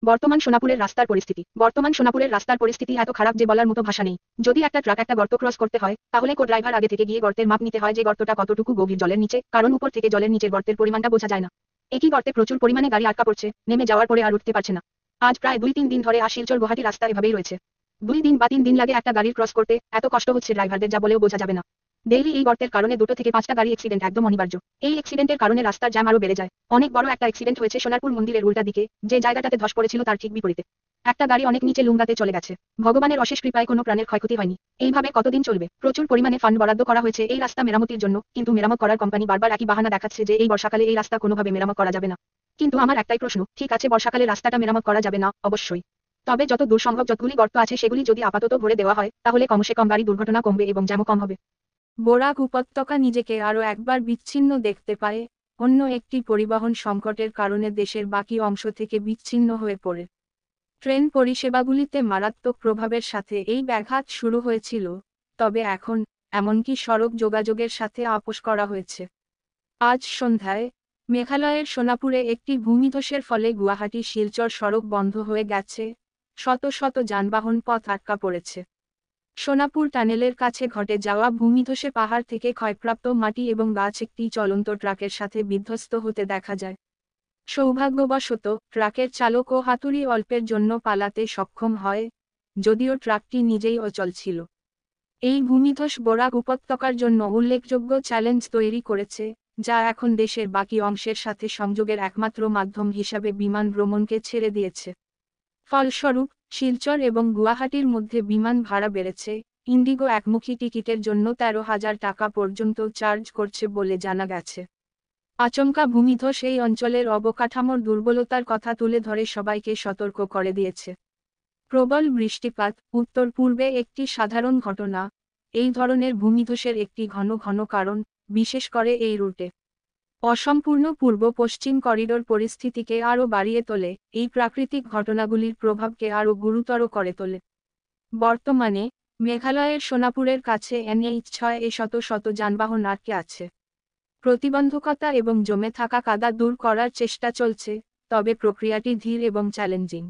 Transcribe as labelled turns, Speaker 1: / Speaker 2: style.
Speaker 1: বর্তমান সোনাপুরের রাস্তার পরিস্থিতি এত খারাপ যে বলার মতো ভাষা নেই। যদি একটা ট্রাক একটা গর্ত ক্রস করতে হয়, তাহলে ড্রাইভার আগে থেকে গিয়ে গর্তের মাপ নিতে হয় যে গর্তটা কতটুকু গভীর জলের নিচে, কারণ উপর থেকে জলের নিচের গর্তের পরিমাণটা বোঝা যায় না। একই গর্তে প্রচুর পরিমাণে গাড়ি আটকা পড়ছে, নেমে যাওয়ার পরে আর উঠতে পারছে না। আজ প্রায় 2-3 দিন ধরে শিলচর গুয়াহাটি রাস্তা এভাবেই রয়েছে। 2 দিন বা 3 দিন লাগে একটা গাড়ির ক্রস করতে, এত কষ্ট হচ্ছে ড্রাইভারদের যা বলেও বোঝা যাবে না। ডেইলি এই গর্তের কারণে 2 থেকে 5টা গাড়ি অ্যাক্সিডেন্ট একদম অনিবার্য। এই অ্যাক্সিডেন্টের কারণে রাস্তার জ্যাম আরো বেড়ে যায়। অনেক বড় একটা অ্যাক্সিডেন্ট হয়েছে সোনারপুর মন্দিরের উল্টা দিকে, যে জায়গাটাতে ধস পড়েছিল তার ঠিক বিপরীতে। একটা গাড়ি অনেক নিচে লুঙ্গাতে চলে গেছে। ভগবানের অশেষ কৃপায় কোনো প্রাণের ক্ষয়ক্ষতি হয়নি। এইভাবে কতদিন চলবে? প্রচুর পরিমাণে ফান্ড বরাদ্দ করা হয়েছে এই রাস্তা মেরামতির জন্য, কিন্তু মেরামত করার কোম্পানি বারবার একই বাহানা দেখাচ্ছে যে এই বর্ষাকালে এই রাস্তা কোনোভাবে মেরামত করা যাবে না। কিন্তু আমার একটাই প্রশ্ন, ঠিক আছে বর্ষাকালে রাস্তাটা মেরামত করা যাবে না, অবশ্যই। তবে যত দূর সম্ভব যতগুলি গর্ত আছে সেগুলি যদি আপাতত ভরে দেওয়া হয়, তাহলে কমসে কম গাড়ি দুর্ঘটনা কমবে এবং জ্যামও কম হবে।
Speaker 2: বরাক উপত্যকা নিজেকে আরও একবার বিচ্ছিন্ন দেখতে পায়, অন্য একটি পরিবহন সংকটের কারণে দেশের বাকি অংশ থেকে বিচ্ছিন্ন হয়ে পড়ে। ট্রেন পরিষেবাগুলিতে মারাত্মক প্রভাবের সাথে এই ব্যাঘাত শুরু হয়েছিল, তবে এখন এমনকি সড়ক যোগাযোগের সাথে আপোস করা হয়েছে। আজ সন্ধ্যায় মেঘালয়ের সোনাপুরে একটি ভূমিধসের ফলে গুয়াহাটি শিলচর সড়ক বন্ধ হয়ে গেছে, শত শত যানবাহন পথ আটকা পড়েছে। সোনাপুর টানেলের কাছে ঘটে যাওয়া ভূমিধসে পাহাড় থেকে ক্ষয়প্রাপ্ত মাটি এবং গাছ একটি চলন্ত ট্রাকের সাথে বিধ্বস্ত হতে দেখা যায়। সৌভাগ্যবশত ট্রাকের চালক ও হাতুড়ি অল্পের জন্য পালাতে সক্ষম হয়, যদিও ট্রাকটি নিজেই অচল ছিল। এই ভূমিধস বরাক উপত্যকার জন্য উল্লেখযোগ্য চ্যালেঞ্জ তৈরি করেছে, যা এখন দেশের বাকি অংশের সাথে সংযোগের একমাত্র মাধ্যম হিসাবে বিমান ভ্রমণকে ছেড়ে দিয়েছে। ফলস্বরূপ শিলচর এবং গুয়াহাটির মধ্যে বিমান ভাড়া বেড়েছে, ইন্ডিগো একমুখী টিকিটের জন্য 13,000 টাকা পর্যন্ত চার্জ করছে বলে জানা গেছে। আচমকা ভূমিধস এই অঞ্চলের অবকাঠামোর দুর্বলতার কথা তুলে ধরে সবাইকে সতর্ক করে দিয়েছে। প্রবল বৃষ্টিপাত উত্তর পূর্বে একটি সাধারণ ঘটনা, এই ধরনের ভূমিধসের একটি ঘন ঘন কারণ, বিশেষ করে এই রুটে। অসম্পূর্ণ পূর্ব পশ্চিম করিডোর পরিস্থিতিকে আরও বাড়িয়ে তোলে, এই প্রাকৃতিক ঘটনাগুলির প্রভাবকে আরও গুরুতর করে তোলে। বর্তমানে মেঘালয়ের সোনাপুরের কাছে NH6 এ শত শত যানবাহন আটকে আছে। প্রতিবন্ধকতা এবং জমে থাকা কাদা দূর করার চেষ্টা চলছে, তবে প্রক্রিয়াটি ধীর এবং চ্যালেঞ্জিং।